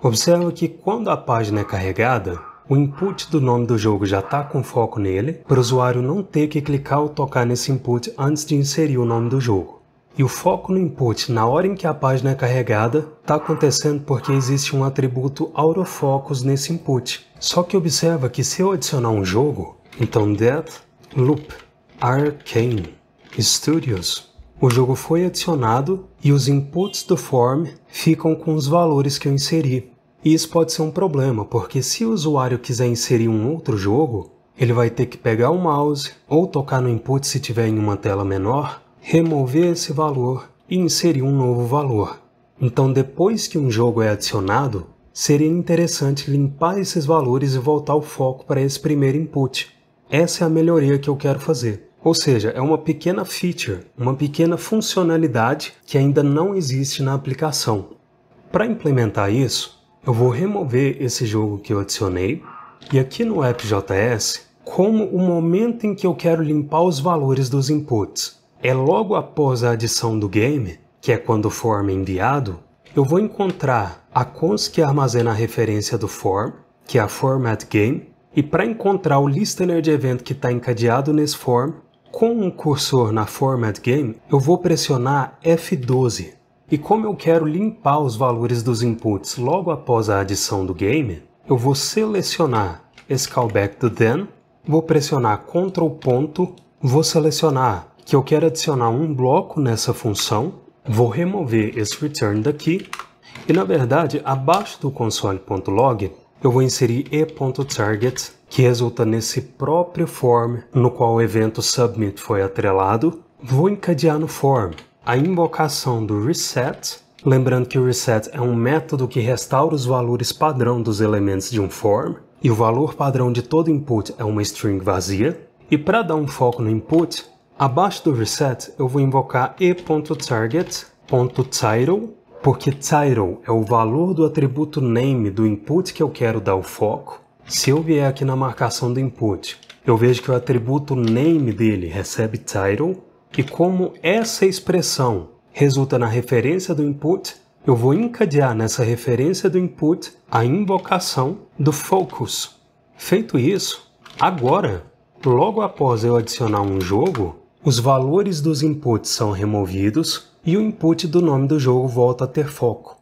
Observa que quando a página é carregada, o input do nome do jogo já está com foco nele, para o usuário não ter que clicar ou tocar nesse input antes de inserir o nome do jogo. E o foco no input na hora em que a página é carregada está acontecendo porque existe um atributo autofocus nesse input. Só que observa que se eu adicionar um jogo, então Deathloop Arcane Studios, o jogo foi adicionado e os inputs do form ficam com os valores que eu inseri. E isso pode ser um problema, porque se o usuário quiser inserir um outro jogo, ele vai ter que pegar o mouse ou tocar no input se tiver em uma tela menor, remover esse valor e inserir um novo valor. Então, depois que um jogo é adicionado, seria interessante limpar esses valores e voltar o foco para esse primeiro input. Essa é a melhoria que eu quero fazer. Ou seja, é uma pequena feature, uma pequena funcionalidade que ainda não existe na aplicação. Para implementar isso, eu vou remover esse jogo que eu adicionei e aqui no app.js, como o momento em que eu quero limpar os valores dos inputs é logo após a adição do game, que é quando o form é enviado, eu vou encontrar a const que armazena a referência do form, que é a format game, e para encontrar o listener de evento que está encadeado nesse form, com um cursor na format game, eu vou pressionar F12. E como eu quero limpar os valores dos inputs logo após a adição do game, eu vou selecionar esse callback do then, vou pressionar Ctrl ponto, vou selecionar que eu quero adicionar um bloco nessa função, vou remover esse return daqui, e na verdade, abaixo do console.log, eu vou inserir e.target, que resulta nesse próprio form no qual o evento submit foi atrelado. Vou encadear no form a invocação do reset, lembrando que o reset é um método que restaura os valores padrão dos elementos de um form, e o valor padrão de todo input é uma string vazia. E para dar um foco no input, abaixo do reset eu vou invocar e.target.title, porque title é o valor do atributo name do input que eu quero dar o foco. Se eu vier aqui na marcação do input, eu vejo que o atributo name dele recebe title, e como essa expressão resulta na referência do input, eu vou encadear nessa referência do input a invocação do focus. Feito isso, agora, logo após eu adicionar um jogo, os valores dos inputs são removidos e o input do nome do jogo volta a ter foco.